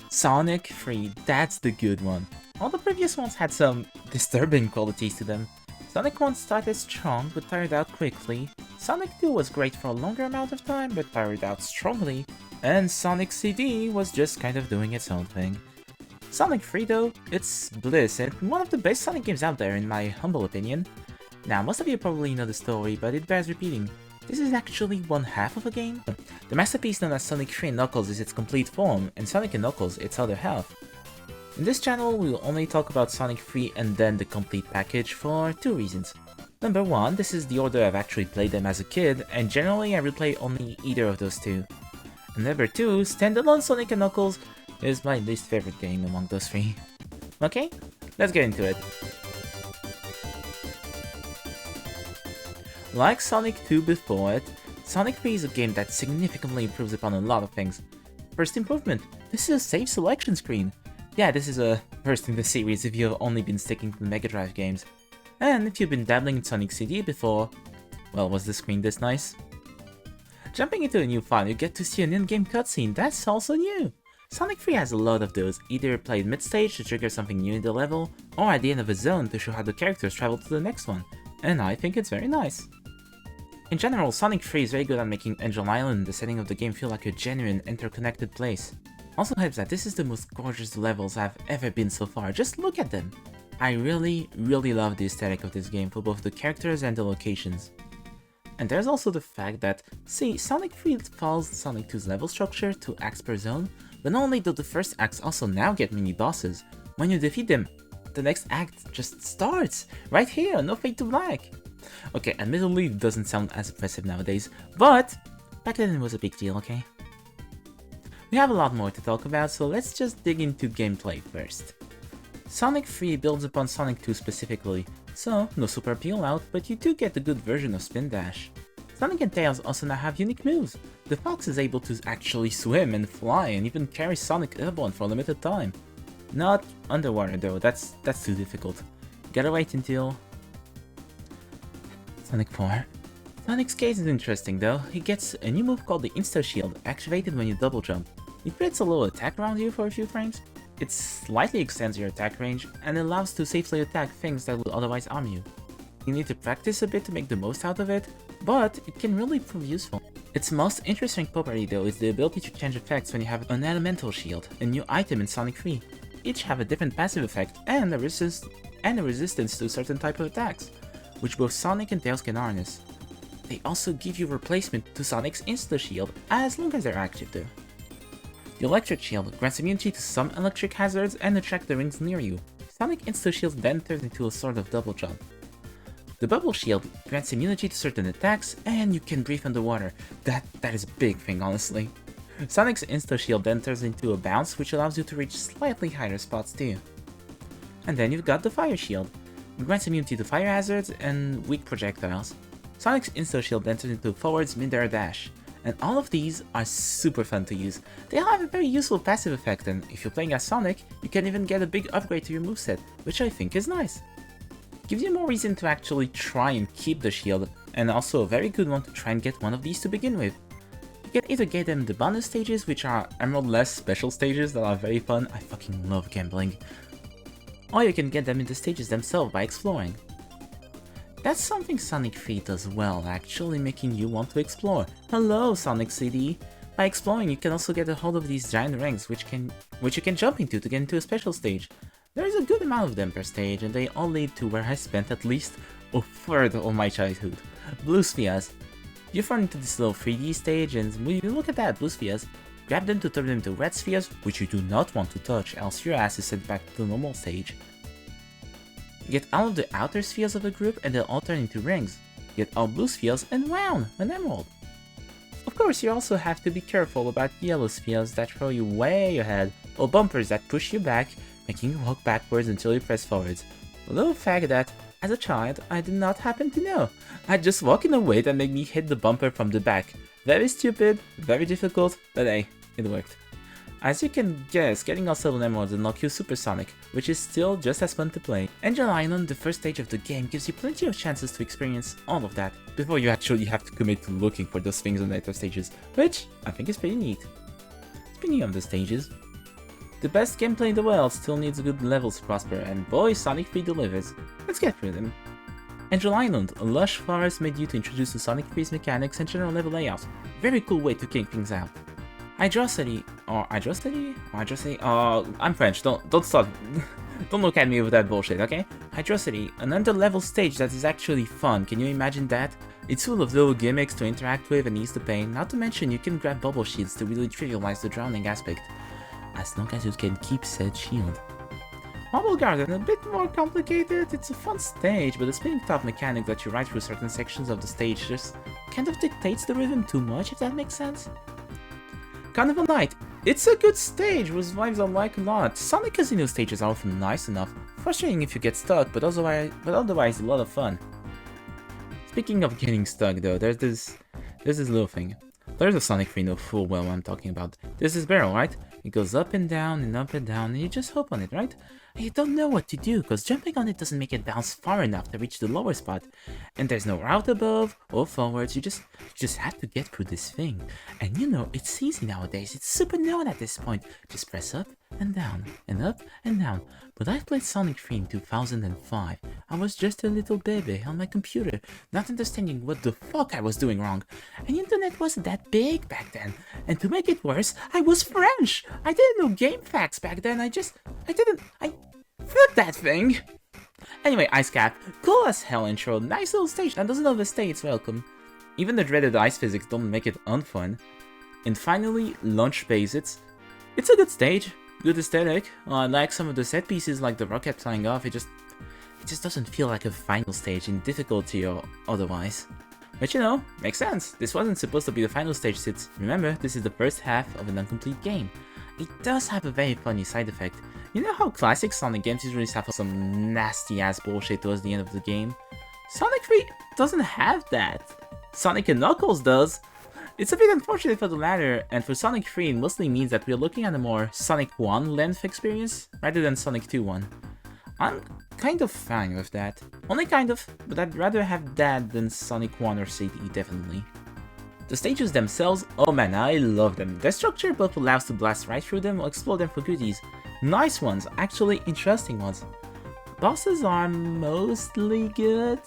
Sonic 3, that's the good one. All the previous ones had some disturbing qualities to them. Sonic 1 started strong but tired out quickly, Sonic 2 was great for a longer amount of time but tired out strongly, and Sonic CD was just kind of doing its own thing. Sonic 3 though, it's bliss and one of the best Sonic games out there in my humble opinion. Now most of you probably know the story, but it bears repeating. This is actually one half of a game. The masterpiece known as Sonic 3 and Knuckles is its complete form, and Sonic and Knuckles its other half. In this channel, we will only talk about Sonic 3 and then the complete package for two reasons. Number one, this is the order I've actually played them as a kid, and generally I replay only either of those two. And number two, standalone Sonic and Knuckles is my least favorite game among those three. Okay, let's get into it. Like Sonic 2 before it, Sonic 3 is a game that significantly improves upon a lot of things. First improvement, this is a safe selection screen. Yeah, this is a first in the series if you have only been sticking to the Mega Drive games. And if you've been dabbling in Sonic CD before, well, was the screen this nice? Jumping into a new file, you get to see an in-game cutscene, that's also new! Sonic 3 has a lot of those, either played mid-stage to trigger something new in the level, or at the end of a zone to show how the characters travel to the next one, and I think it's very nice. In general, Sonic 3 is very good at making Angel Island, the setting of the game, feel like a genuine, interconnected place. Also helps that this is the most gorgeous levels I've ever been so far, just look at them! I really love the aesthetic of this game for both the characters and the locations. And there's also the fact that, see, Sonic 3 follows Sonic 2's level structure, 2 acts per zone, but not only do the first acts also now get mini-bosses, when you defeat them, the next act just starts! Right here, no fade to black! Okay, admittedly it doesn't sound as impressive nowadays, but back then it was a big deal, okay? We have a lot more to talk about, so let's just dig into gameplay first. Sonic 3 builds upon Sonic 2 specifically, so no super appeal out, but you do get a good version of Spin Dash. Sonic and Tails also now have unique moves. The Fox is able to actually swim and fly and even carry Sonic airborne for a limited time. Not underwater though, that's too difficult. Gotta wait until Sonic 4. Sonic's case is interesting though, he gets a new move called the Insta Shield, activated when you double jump. It creates a little attack around you for a few frames. It slightly extends your attack range, and allows to safely attack things that would otherwise harm you. You need to practice a bit to make the most out of it, but it can really prove useful. Its most interesting property though is the ability to change effects when you have an elemental shield, a new item in Sonic 3. Each have a different passive effect and a resistance to certain type of attacks, which both Sonic and Tails can harness. They also give you replacement to Sonic's Insta Shield as long as they're active though. The Electric Shield grants immunity to some electric hazards and attract the rings near you. Sonic Insta Shield then turns into a sort of double jump. The Bubble Shield grants immunity to certain attacks and you can breathe underwater. That is a big thing honestly. Sonic's Insta Shield then turns into a bounce which allows you to reach slightly higher spots too. And then you've got the Fire Shield. It grants immunity to fire hazards and weak projectiles. Sonic's Insta Shield then turns into forwards mid-air dash. And all of these are super fun to use. They all have a very useful passive effect, and if you're playing as Sonic, you can even get a big upgrade to your moveset, which I think is nice. Gives you more reason to actually try and keep the shield, and also a very good one to try and get one of these to begin with. You can either get them in the bonus stages, which are Emerald-less special stages that are very fun, I fucking love gambling, or you can get them in the stages themselves by exploring. That's something Sonic 3 does well, actually making you want to explore. Hello, Sonic CD! By exploring, you can also get a hold of these giant rings, which you can jump into to get into a special stage. There is a good amount of them per stage, and they all lead to where I spent at least a third of my childhood. Blue Spheres. You run into this little 3D stage, and when you look at that, Blue Spheres, grab them to turn them into red spheres, which you do not want to touch, else your ass is sent back to the normal stage. Get all of the outer spheres of the group and they'll all turn into rings. Get all blue spheres and wow, an emerald! Of course, you also have to be careful about yellow spheres that throw you way ahead, or bumpers that push you back, making you walk backwards until you press forwards. A little fact that, as a child, I did not happen to know. I'd just walk in a way that made me hit the bumper from the back. Very stupid, very difficult, but hey, it worked. As you can guess, getting all 7 emeralds unlocks you Supersonic, which is still just as fun to play. Angel Island, the first stage of the game, gives you plenty of chances to experience all of that, before you actually have to commit to looking for those things on later stages, which I think is pretty neat. Speaking of the stages, The best gameplay in the world still needs good levels to prosper, and boy, Sonic 3 delivers. Let's get through them. Angel Island, a lush forest made you to introduce the Sonic 3's mechanics and general level layout. Very cool way to kick things out. Hydrocity, I'm French, don't start, don't look at me with that bullshit, okay? Hydrocity, an under-level stage that is actually fun, can you imagine that? It's full of little gimmicks to interact with and ease the pain, not to mention you can grab bubble shields to really trivialize the drowning aspect, as long as you can keep said shield. Marble Garden, a bit more complicated, it's a fun stage, but the spinning top mechanic that you ride through certain sections of the stage just kind of dictates the rhythm too much, if that makes sense. Carnival Night, it's a good stage with vibes I like a lot. Sonic Casino stages are often nice enough, frustrating if you get stuck, but otherwise a lot of fun. Speaking of getting stuck though, there's this little thing. There's a Sonic 3 know full well what I'm talking about. There's this barrel, right? It goes up and down and up and down, and you just hop on it, right? And you don't know what to do, because jumping on it doesn't make it bounce far enough to reach the lower spot. And there's no route above or forwards, you just have to get through this thing. And you know, it's easy nowadays, it's super known at this point. Just press up and down, and up and down. But I played Sonic 3 in 2005. I was just a little baby on my computer, not understanding what the fuck I was doing wrong. And the internet wasn't that big back then. And to make it worse, I was French! I didn't know game facts back then, fuck that thing! Anyway, Ice Cap, cool as hell intro, nice little stage that doesn't overstay its welcome. Even the dreaded ice physics don't make it unfun. And finally, Launch Phase, it's a good stage, good aesthetic. I like some of the set pieces like the rocket flying off, it just doesn't feel like a final stage in difficulty or otherwise. But you know, makes sense, this wasn't supposed to be the final stage since, remember, this is the first half of an incomplete game. It does have a very funny side effect. You know how classic Sonic games usually suffer some nasty ass bullshit towards the end of the game? Sonic 3 doesn't have that. Sonic and Knuckles does. It's a bit unfortunate for the latter, and for Sonic 3 it mostly means that we're looking at a more Sonic 1 length experience, rather than Sonic 2 one. I'm kind of fine with that. Only kind of, but I'd rather have that than Sonic 1 or CD, definitely. The stages themselves, oh man, I love them. Their structure both allows to blast right through them or explore them for goodies. Nice ones, actually interesting ones. Bosses are mostly good.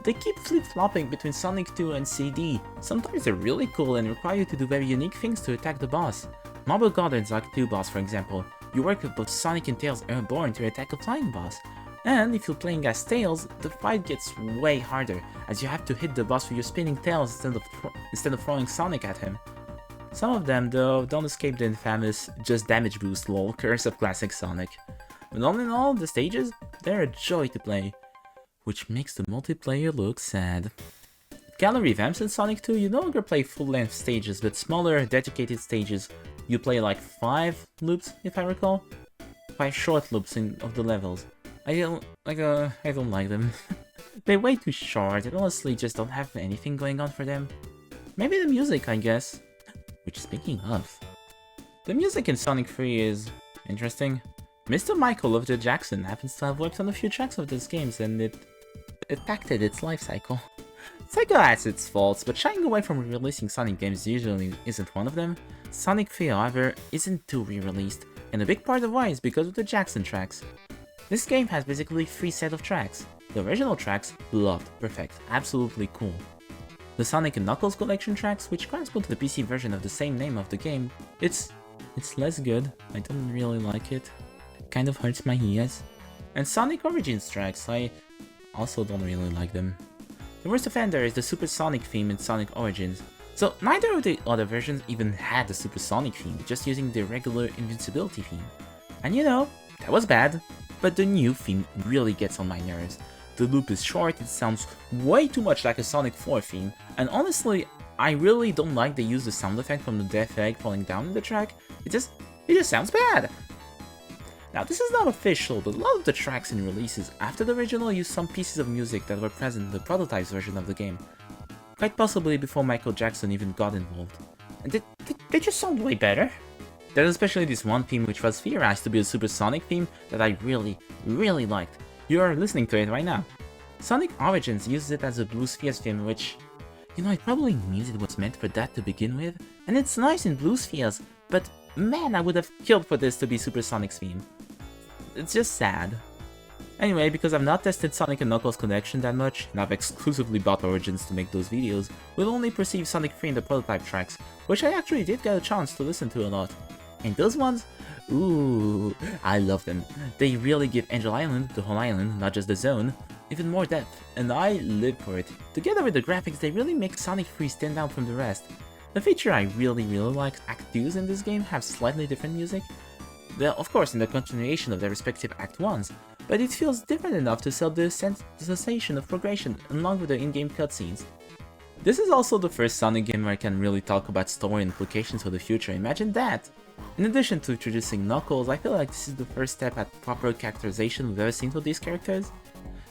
They keep flip-flopping between Sonic 2 and CD. Sometimes they're really cool and require you to do very unique things to attack the boss. Marble Gardens Act 2 boss, for example. You work with both Sonic and Tails Airborne to attack a flying boss. And if you're playing as Tails, the fight gets way harder, as you have to hit the boss with your spinning tails instead of throwing Sonic at him. Some of them, though, don't escape the infamous just damage boost lol curse of classic Sonic. But all in all, the stages, they're a joy to play, which makes the multiplayer look sad. With gallery revamps in Sonic 2, you no longer play full-length stages, but smaller, dedicated stages. You play like 5 loops, if I recall? 5 short loops of the levels. I don't like them. They're way too short and honestly just don't have anything going on for them. Maybe the music, I guess. Which, speaking of, the music in Sonic 3 is interesting. Mr. Michael of the Jackson happens to have worked on a few tracks of these games and it impacted its life cycle. Sega has its faults, but shying away from re-releasing Sonic games usually isn't one of them. Sonic 3, however, isn't too re-released, and a big part of why is because of the Jackson tracks. This game has basically 3 sets of tracks. The original tracks, loved, perfect, absolutely cool. The Sonic and Knuckles collection tracks, which correspond to the PC version of the same name of the game, it's less good, I don't really like it. Kind of hurts my ears. And Sonic Origins tracks, I also don't really like them. The worst offender is the Super Sonic theme in Sonic Origins. So neither of the other versions even had the Super Sonic theme, just using the regular invincibility theme. And you know, that was bad, but the new theme really gets on my nerves. The loop is short, it sounds way too much like a Sonic 4 theme, and honestly, I really don't like they use the sound effect from the death egg falling down in the track. It just sounds bad. Now this is not official, but a lot of the tracks in releases after the original use some pieces of music that were present in the prototype version of the game. Quite possibly before Michael Jackson even got involved. And they just sound way better. There's especially this one theme which was theorized to be a Super Sonic theme that I really liked. You are listening to it right now. Sonic Origins uses it as a Blue Spheres theme, which, you know, it probably means it was meant for that to begin with, and it's nice in Blue Spheres, but man, I would have killed for this to be Supersonic's theme. It's just sad. Anyway, because I've not tested Sonic and Knuckles' connection that much, and I've exclusively bought Origins to make those videos, we'll only perceive Sonic 3 in the prototype tracks, which I actually did get a chance to listen to a lot. And those ones? Ooh, I love them. They really give Angel Island, the whole island, not just the zone, even more depth, and I live for it. Together with the graphics, they really make Sonic 3 stand out from the rest. The feature I really like, Act 2s in this game have slightly different music. They're of course in the continuation of their respective Act 1s, but it feels different enough to sell the sensation of progression along with the in-game cutscenes. This is also the first Sonic game where I can really talk about story implications for the future, imagine that! In addition to introducing Knuckles, I feel like this is the first step at proper characterization we've ever seen for these characters.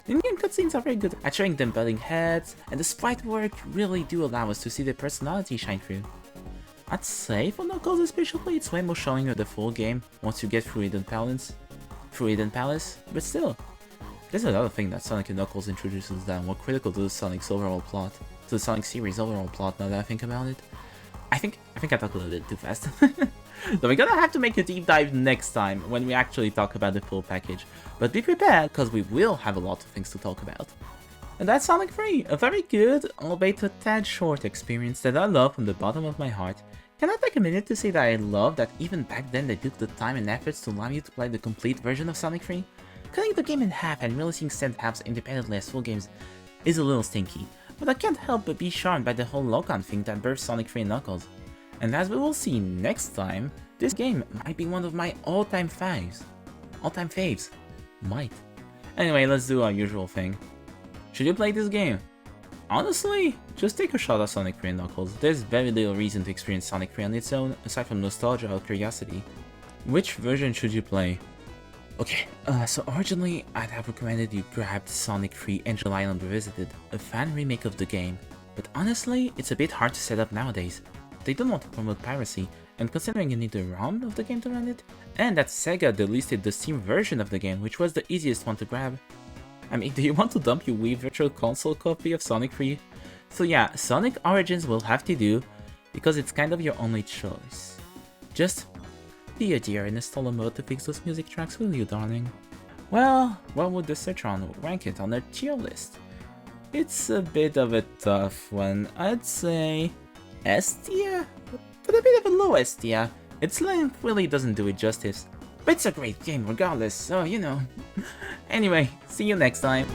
The in-game cutscenes are very good at showing them butting heads, and the sprite work really do allow us to see their personality shine through. I'd say for Knuckles especially, it's way more showing of the full game once you get through Eden Palace, but still. There's another thing that Sonic and Knuckles introduces that are more critical to the Sonic's overall plot, to the Sonic series' overall plot now that I think about it. I think I talked a little bit too fast. So we're gonna have to make a deep dive next time when we actually talk about the full package. But be prepared, because we will have a lot of things to talk about. And that's Sonic 3, a very good, albeit a tad short experience that I love from the bottom of my heart. Can I take a minute to say that I love that even back then they took the time and efforts to allow you to play the complete version of Sonic 3? Cutting the game in half and releasing said halves independently as full games is a little stinky, but I can't help but be charmed by the whole lock-on thing that birthed Sonic 3 and Knuckles. And as we will see next time, this game might be one of my all-time faves. All-time faves. Might. Anyway, let's do our usual thing. Should you play this game? Honestly, just take a shot at Sonic 3 and Knuckles. There's very little reason to experience Sonic 3 on its own, aside from nostalgia or curiosity. Which version should you play? Okay, so originally I'd have recommended you grab Sonic 3 Angel Island Revisited, a fan remake of the game. But honestly, it's a bit hard to set up nowadays. They don't want to promote piracy, and considering you need a ROM of the game to run it, and that Sega delisted the Steam version of the game, which was the easiest one to grab. I mean, do you want to dump your Wii Virtual Console copy of Sonic 3? So yeah, Sonic Origins will have to do, because it's kind of your only choice. Just be a dear and install a mode to fix those music tracks, will you, darling? Well, what would the Searchron rank it on their tier list? It's a bit of a tough one. I'd say S tier? But a bit of a low S tier. Its length really doesn't do it justice. But it's a great game regardless, so you know. Anyway, see you next time.